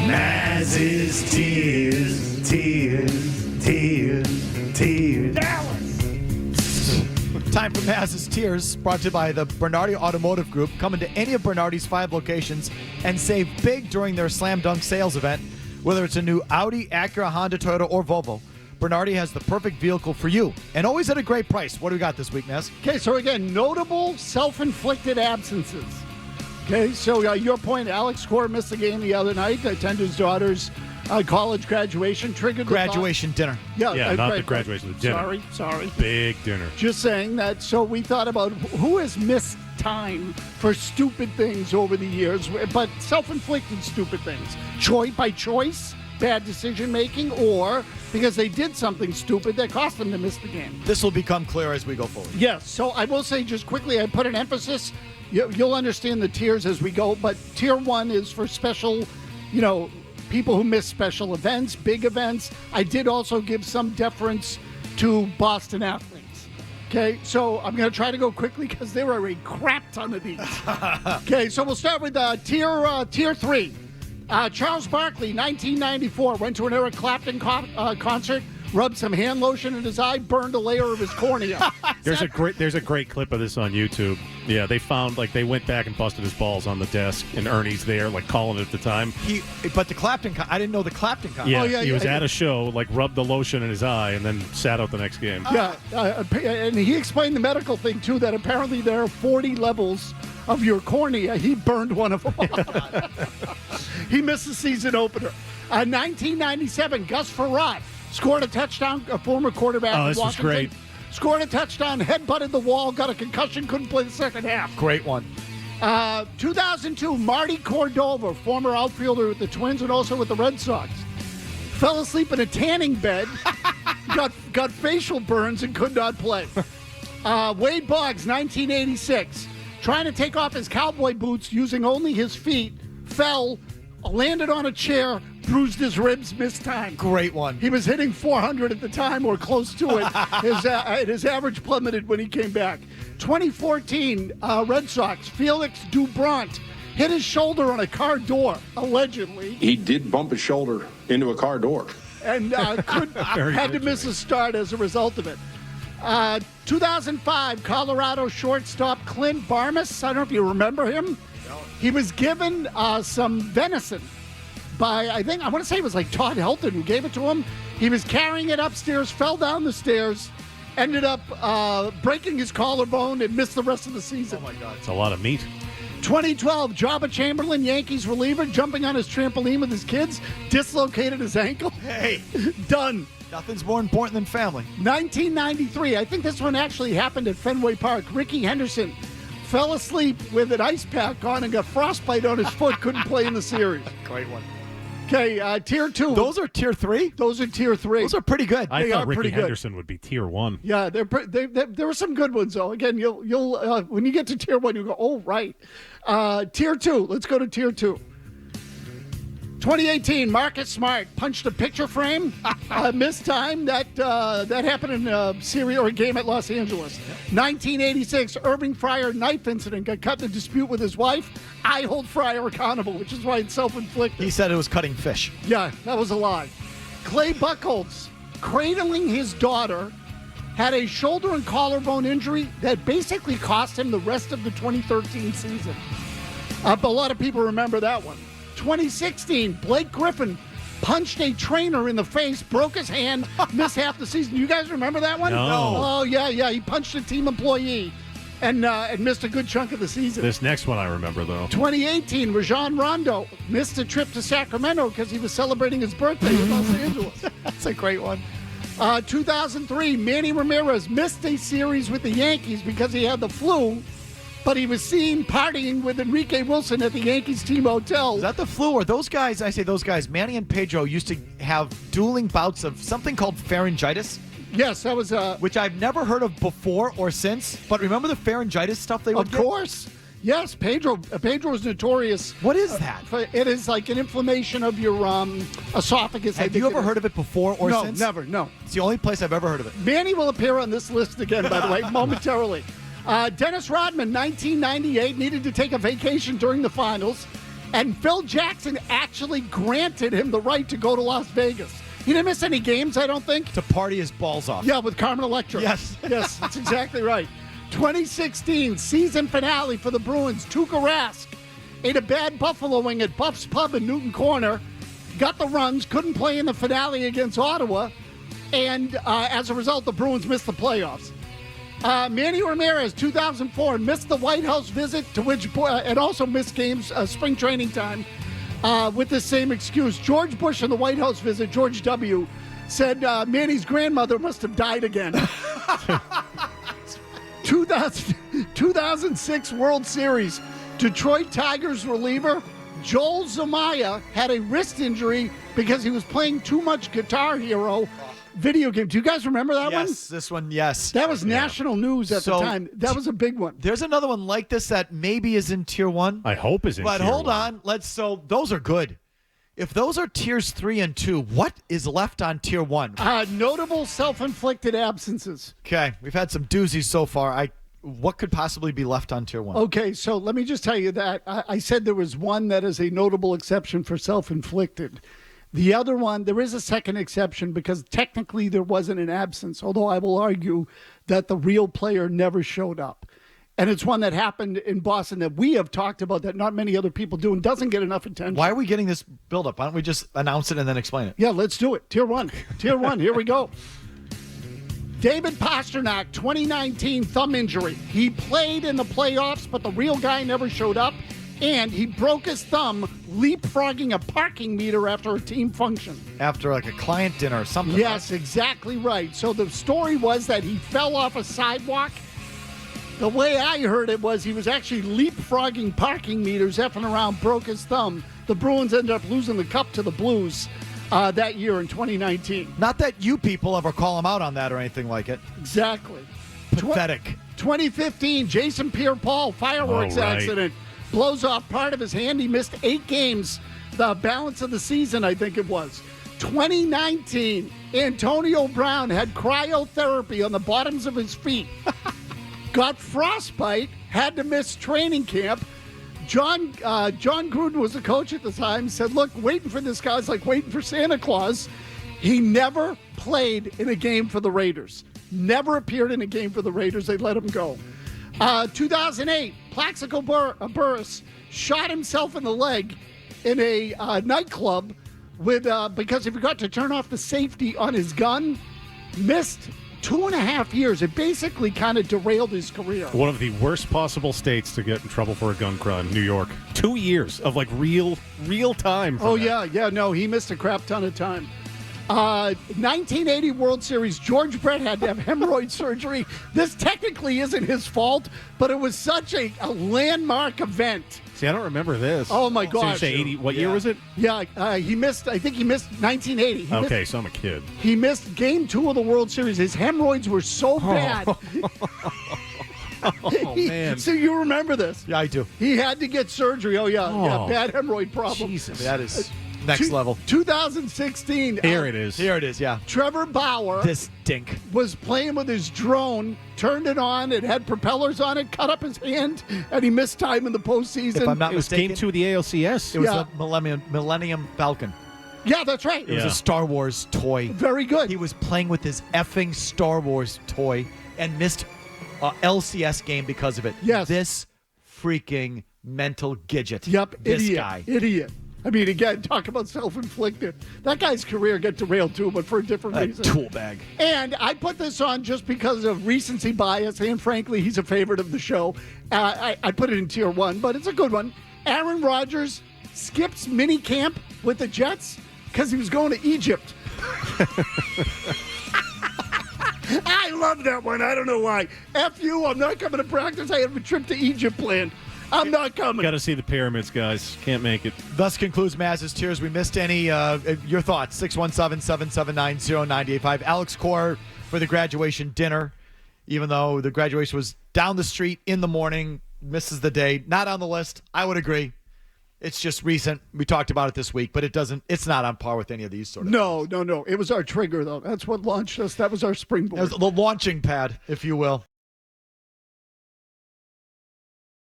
Mazz's tears, tears, tears, tears. Time for Mazz's Tears, brought to you by the Bernardi Automotive Group. Come into any of Bernardi's 5 locations and save big during their Slam Dunk sales event. Whether it's a new Audi, Acura, Honda, Toyota, or Volvo, Bernardi has the perfect vehicle for you, and always at a great price. What do we got this week, Mazz? Okay, so again, notable self-inflicted absences. Okay, so your point, Alex Cora missed the game the other night. Attended his daughter's college graduation. Triggered the Graduation dinner. Yeah, not the graduation, the dinner. Sorry. Big dinner. Just saying that. So we thought about who has missed time for stupid things over the years, but self-inflicted stupid things. By choice, bad decision making, or because they did something stupid that cost them to miss the game. This will become clear as we go forward. Yes. So I will say just quickly, I put an emphasis. You'll understand the tiers as we go, but tier 1 is for special, people who miss special events, big events. I did also give some deference to Boston athletes. Okay, so I'm going to try to go quickly because there are a crap ton of these. Okay, so we'll start with tier 3. Charles Barkley, 1994, went to an Eric Clapton concert, rubbed some hand lotion in his eye, burned a layer of his cornea. There's a great clip of this on YouTube. Yeah, they found they went back and busted his balls on the desk, and Ernie's there calling it at the time. But the Clapton, I didn't know the Clapton concert. Yeah, he was at a show, rubbed the lotion in his eye, and then sat out the next game. Yeah, and he explained the medical thing too. That apparently there are 40 levels of your cornea. He burned one of them. He missed the season opener. 1997, Gus Frerotte scored a touchdown. A former quarterback. Oh, this was great. Scored a touchdown, headbutted the wall, got a concussion, couldn't play the second half. Great one. 2002, Marty Cordova, former outfielder with the Twins and also with the Red Sox, fell asleep in a tanning bed, got facial burns, and could not play. Wade Boggs, 1986, trying to take off his cowboy boots using only his feet, fell, landed on a chair, bruised his ribs, missed time. Great one. He was hitting 400 at the time or close to it. His average plummeted when he came back. 2014, Red Sox, Felix Doubront hit his shoulder on a car door, allegedly. He did bump his shoulder into a car door. And had to miss a start as a result of it. 2005, Colorado shortstop Clint Barmas. I don't know if you remember him. No. He was given some venison by, I want to say it was Todd Helton who gave it to him. He was carrying it upstairs, fell down the stairs, ended up breaking his collarbone and missed the rest of the season. Oh, my God. It's a lot of meat. 2012, Jabba Chamberlain, Yankees reliever, jumping on his trampoline with his kids, dislocated his ankle. Hey. Done. Nothing's more important than family. 1993, I think this one actually happened at Fenway Park. Ricky Henderson fell asleep with an ice pack on and got frostbite on his foot, couldn't play in the series. Great one. Okay, tier 2. Those are tier 3? Those are tier 3. Those are pretty good. I thought Ricky Henderson would be tier 1. Yeah, there were some good ones, though. Again, you'll when you get to tier 1, you go, oh, right. Tier 2, let's go to tier 2. 2018, Marcus Smart punched a picture frame, missed time. That happened in a series or a game at Los Angeles. 1986, Irving Fryer knife incident, got cut in a dispute with his wife. I hold Fryer accountable, which is why it's self-inflicted. He said it was cutting fish. Yeah, that was a lie. Clay Buchholz, cradling his daughter, had a shoulder and collarbone injury that basically cost him the rest of the 2013 season. A lot of people remember that one. 2016, Blake Griffin punched a trainer in the face, broke his hand, missed half the season. You guys remember that one? No. Oh, yeah. He punched a team employee and missed a good chunk of the season. This next one I remember, though. 2018, Rajon Rondo missed a trip to Sacramento because he was celebrating his birthday in Los Angeles. That's a great one. 2003, Manny Ramirez missed a series with the Yankees because he had the flu, but he was seen partying with Enrique Wilson at the Yankees team hotel. Is that the flu? Or those guys, I say those guys, Manny and Pedro used to have dueling bouts of something called pharyngitis. Yes, that was which I've never heard of before or since. But remember the pharyngitis stuff they would get? Of course. Yes, Pedro is notorious. What is that? It is like an inflammation of your esophagus. Have you ever heard of it before or since? No, never, no. It's the only place I've ever heard of it. Manny will appear on this list again, by the way, momentarily. Dennis Rodman, 1998, needed to take a vacation during the finals. And Phil Jackson actually granted him the right to go to Las Vegas. He didn't miss any games, I don't think. To party his balls off. Yeah, with Carmen Electra. Yes. Yes, that's exactly right. 2016 season finale for the Bruins. Tuukka Rask ate a bad buffalo wing at Buff's Pub in Newton Corner. Got the runs, couldn't play in the finale against Ottawa. And as a result, the Bruins missed the playoffs. Manny Ramirez, 2004, missed the White House visit, to which and also missed games, spring training time, with the same excuse. George Bush in the White House visit, George W., said Manny's grandmother must have died again. 2006 World Series, Detroit Tigers reliever Joel Zumaya had a wrist injury because he was playing too much Guitar Hero video game. Do you guys remember that one? Yes, this one, yes. That was national news at the time. That was a big one. There's another one like this that maybe is in Tier 1. I hope is in But Tier hold 1. on. So those are good. If those are Tiers 3 and 2, what is left on Tier 1? Notable self-inflicted absences. Okay, we've had some doozies so far. What could possibly be left on Tier 1? Okay, so let me just tell you that I said there was one that is a notable exception for self-inflicted. The other one, there is a second exception because technically there wasn't an absence, although I will argue that the real player never showed up. And it's one that happened in Boston that we have talked about that not many other people do and doesn't get enough attention. Why are we getting this build-up? Why don't we just announce it and then explain it? Yeah, let's do it. Tier 1. Tier 1. Here we go. David Pasternak, 2019 thumb injury. He played in the playoffs, but the real guy never showed up. And he broke his thumb leapfrogging a parking meter after a team function. After like a client dinner or something. Yes, exactly right. So the story was that he fell off a sidewalk. The way I heard it was he was actually leapfrogging parking meters, effing around, broke his thumb. The Bruins ended up losing the cup to the Blues that year in 2019. Not that you people ever call him out on that or anything like it. Exactly. Pathetic. 2015, Jason Pierre-Paul fireworks Oh, right. accident. Blows off part of his hand. He missed 8 games, the balance of the season, I think it was. 2019, Antonio Brown had cryotherapy on the bottoms of his feet. Got frostbite, had to miss training camp. John Gruden was the coach at the time, said, look, waiting for this guy's like waiting for Santa Claus. He never played in a game for the Raiders. Never appeared in a game for the Raiders. They let him go. 2008, Plaxico Burress shot himself in the leg in a nightclub because he forgot to turn off the safety on his gun. Missed 2.5 years. It basically kind of derailed his career. One of the worst possible states to get in trouble for a gun crime, New York. 2 years of like real time. Oh, yeah. No, he missed a crap ton of time. 1980 World Series, George Brett had to have hemorrhoid surgery. This technically isn't his fault, but it was such a landmark event. See, I don't remember this. Oh, my So you gosh. say 80, what year was it? Yeah, I think he missed 1980. Okay, so I'm a kid. He missed game 2 of the World Series. His hemorrhoids were so bad. Oh, man. So you remember this? Yeah, I do. He had to get surgery. Oh, yeah. Yeah, bad hemorrhoid problem. Jesus. That is next level. 2016. Here it is. Here it is, yeah. Trevor Bauer This dink. was playing with his drone, turned it on, it had propellers on it, cut up his hand, and he missed time in the postseason. If I'm not It was mistaken, game 2 of the ALCS. it was Yeah. the Millennium Falcon. Yeah, that's right. It was Yeah. a Star Wars toy. Very good. He was playing with his effing Star Wars toy and missed a LCS game because of it. Yes. This freaking mental gidget. Yep, This idiot. guy. Idiot. I mean, again, talk about self-inflicted. That guy's career got derailed too, but for a different A reason. tool bag. And I put this on just because of recency bias, and frankly, he's a favorite of the show. I put it in Tier 1, but it's a good one. Aaron Rodgers skips mini camp with the Jets because he was going to Egypt. I love that one. I don't know why. F you, I'm not coming to practice. I have a trip to Egypt planned. I'm not coming. Got to see the pyramids, guys. Can't make it. Thus concludes Mazz's Tears. We missed any, your thoughts, 617-779-0985. Alex Core for the graduation dinner, even though the graduation was down the street in the morning, misses the day. Not on the list. I would agree. It's just recent. We talked about it this week, but it's not on par with any of these sort of No. It was our trigger, though. That's what launched us. That was our It springboard. was the launching pad, if you will.